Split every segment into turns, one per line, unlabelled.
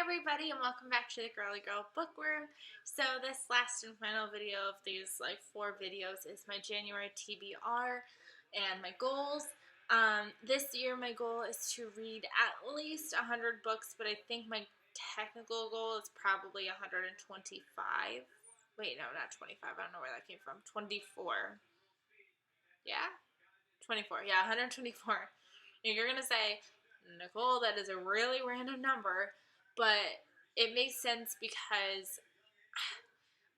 everybody, and welcome back to the Girly Girl Bookworm. So this last and final video of these 4 videos is my January TBR and my goals. This year my goal is to read at least 100 books, but I think my technical goal is probably 125. Wait, no, not 25. I don't know where that came from. 24. Yeah? 24. Yeah, 124. And you're going to say, Nicole, that is a really random number, but it makes sense because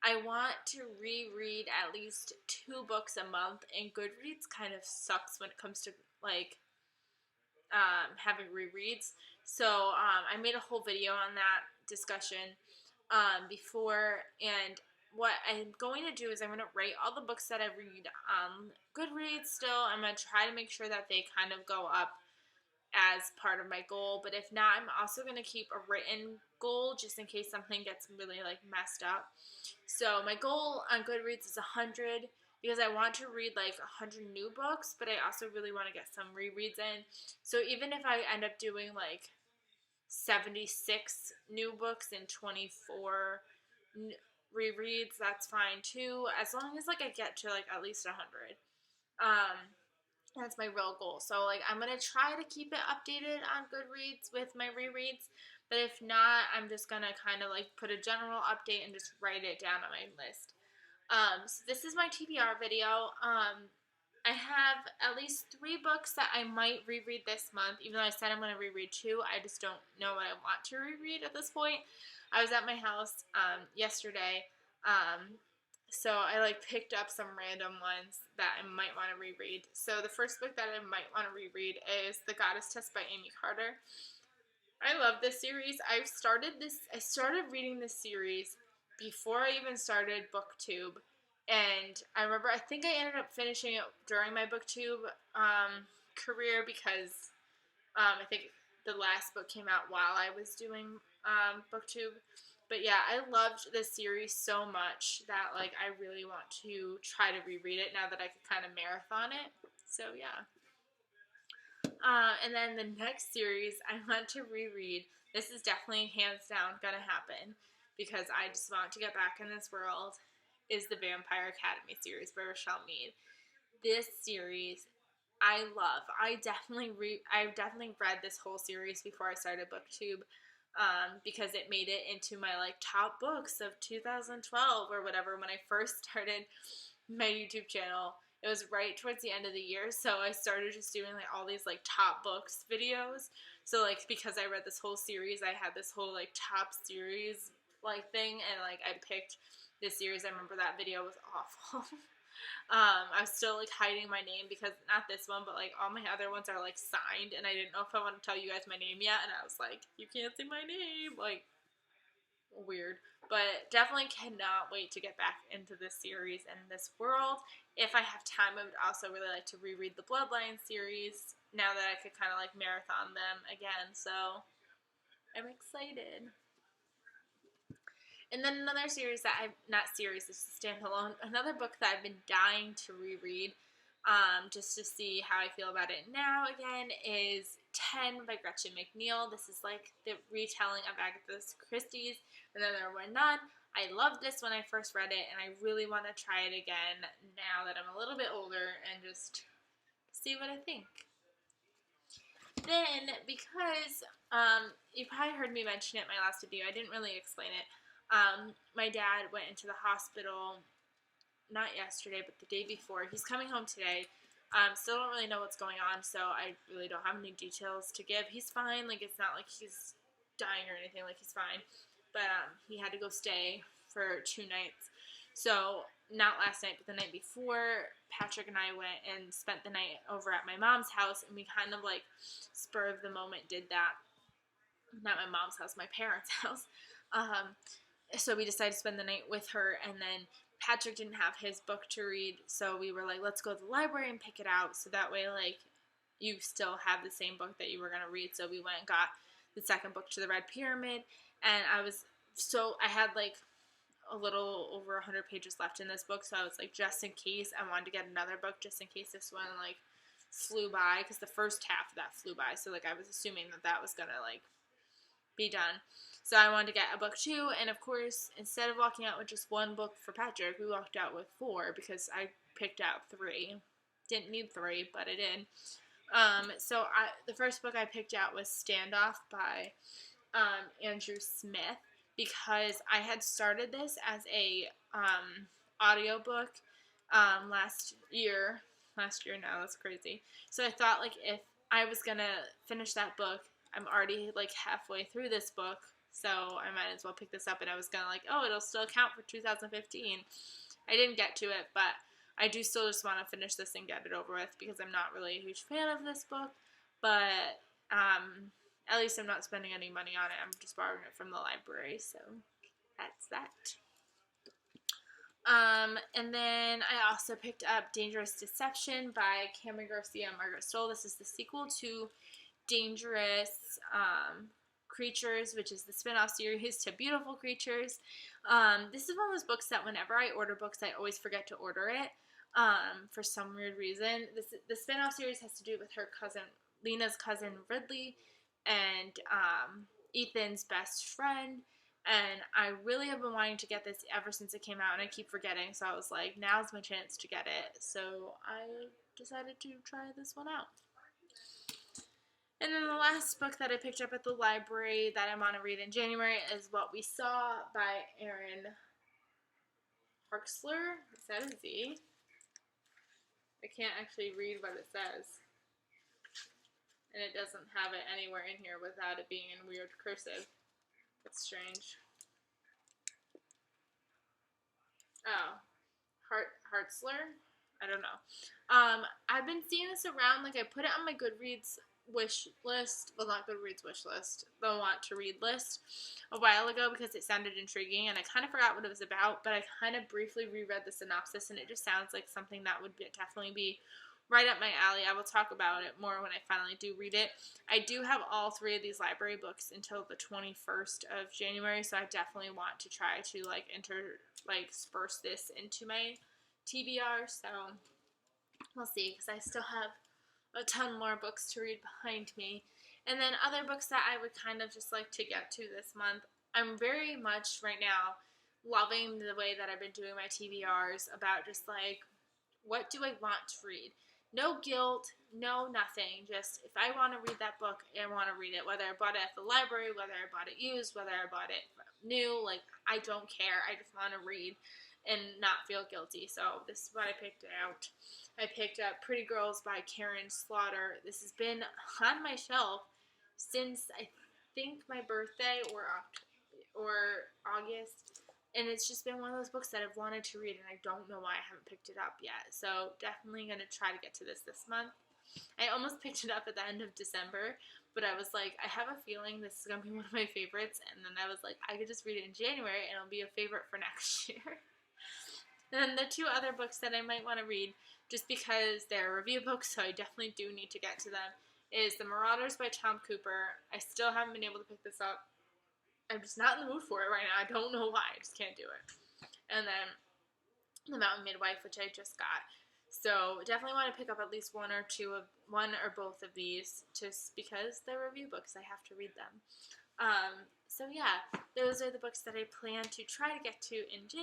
I want to reread at least 2 books a month, and Goodreads kind of sucks when it comes to having rereads. So I made a whole video on that discussion before, and what I'm going to do is I'm going to rate all the books that I read on Goodreads still. I'm going to try to make sure that they kind of go up as part of my goal, but if not, I'm also going to keep a written goal just in case something gets really messed up. So my goal on Goodreads is 100 because I want to read 100 new books, but I also really want to get some rereads in. So even if I end up doing 76 new books and 24 rereads, that's fine too, as long as I get to at least 100. That's my real goal. So I'm going to try to keep it updated on Goodreads with my rereads, but if not, I'm just going to kind of put a general update and just write it down on my list. So this is my TBR video. I have at least 3 books that I might reread this month, even though I said I'm going to reread 2. I just don't know what I want to reread at this point. I was at my house yesterday, so I picked up some random ones that I might want to reread. So the first book that I might want to reread is The Goddess Test by Amy Carter. I love this series. I started reading this series before I even started BookTube. And I think I ended up finishing it during my BookTube career because I think the last book came out while I was doing BookTube. But yeah, I loved this series so much that I really want to try to reread it now that I could kind of marathon it. So yeah. And then the next series I want to reread, this is definitely hands down gonna happen because I just want to get back in this world, is the Vampire Academy series by Rochelle Mead. This series I love. I've definitely read this whole series before I started BookTube. Because it made it into my top books of 2012 or whatever when I first started my YouTube channel. It was right towards the end of the year, so I started just doing all these top books videos. So because I read this whole series, I had this whole top series thing, and I picked this series. I remember that video was awful. I was still hiding my name because not this one, but all my other ones are signed, and I didn't know if I want to tell you guys my name yet, and I was you can't see my name, weird. But definitely cannot wait to get back into this series and this world. If I have time, I would also really like to reread the Bloodline series now that I could kind of marathon them again, so I'm excited. And then another series that this is standalone, another book that I've been dying to reread, just to see how I feel about it now again, is 10 by Gretchen McNeil. This is the retelling of Agatha Christie's And Then There Were None. I loved this when I first read it, and I really want to try it again now that I'm a little bit older and just see what I think. Then, because you probably heard me mention it in my last video, I didn't really explain it. My dad went into the hospital, not yesterday, but the day before. He's coming home today. Still don't really know what's going on, so I really don't have any details to give. He's fine. It's not like he's dying or anything. He's fine. But he had to go stay for 2 nights. So, not last night, but the night before, Patrick and I went and spent the night over at my mom's house, and we kind of spur of the moment did that. Not my mom's house, my parents' house. So we decided to spend the night with her, and then Patrick didn't have his book to read, so we were let's go to the library and pick it out, so that way, you still have the same book that you were going to read. So we went and got the second book to the Red Pyramid, and I had, a little over 100 pages left in this book, so I was just in case, I wanted to get another book, just in case this one, flew by, because the first half of that flew by, so, I was assuming that was gonna, be done. So I wanted to get a book too, and of course, instead of walking out with just one book for Patrick, we walked out with 4 because I picked out 3. Didn't need 3, but I did. So the first book I picked out was Standoff by Andrew Smith, because I had started this as a audiobook last year. Last year now, that's crazy. So I thought, like, if I was gonna finish that book, I'm already like halfway through this book, so I might as well pick this up. And I was gonna like, oh, it'll still count for 2015. I didn't get to it, but I do still just want to finish this and get it over with, because I'm not really a huge fan of this book. But at least I'm not spending any money on it. I'm just borrowing it from the library, so that's that. And then I also picked up Dangerous Deception by Cameron Garcia and Margaret Stoll. This is the sequel to Dangerous Creatures, which is the spin-off series to Beautiful Creatures. This is one of those books that whenever I order books, I always forget to order it for some weird reason. The spin-off series has to do with her cousin, Lena's cousin Ridley, and Ethan's best friend. And I really have been wanting to get this ever since it came out, and I keep forgetting. So I was like, now's my chance to get it. So I decided to try this one out. And then the last book that I picked up at the library that I want to read in January is What We Saw by Aaron Harksler. Is that a Z? I can't actually read what it says. And it doesn't have it anywhere in here without it being in weird cursive. That's strange. Oh, Hartzler? I don't know. I've been seeing this around. Like, I put it on my Goodreads wish list. Well, not Goodreads wish list. The want to read list a while ago because it sounded intriguing, and I kind of forgot what it was about. But I kind of briefly reread the synopsis, and it just sounds like something that would definitely be right up my alley. I will talk about it more when I finally do read it. I do have all 3 of these library books until the 21st of January, so I definitely want to try to disperse this into my TBR. So we'll see, because I still have a ton more books to read behind me. And then other books that I would kind of just like to get to this month. I'm very much right now loving the way that I've been doing my TBRs about just like, what do I want to read? No guilt, no nothing. Just if I want to read that book, I want to read it. Whether I bought it at the library, whether I bought it used, whether I bought it new, like, I don't care. I just want to read and not feel guilty. So this is what I picked out. I picked up Pretty Girls by Karen Slaughter. This has been on my shelf since I think my birthday or August. And it's just been one of those books that I've wanted to read, and I don't know why I haven't picked it up yet. So definitely going to try to get to this month. I almost picked it up at the end of December, but I was like, I have a feeling this is going to be one of my favorites. And then I was like, I could just read it in January, and it'll be a favorite for next year. And then the 2 other books that I might want to read, just because they're review books, so I definitely do need to get to them, is The Marauders by Tom Cooper. I still haven't been able to pick this up. I'm just not in the mood for it right now. I don't know why. I just can't do it. And then The Mountain Midwife, which I just got. So definitely want to pick up at least one or both of these, just because they're review books. I have to read them. So yeah, those are the books that I plan to try to get to in January.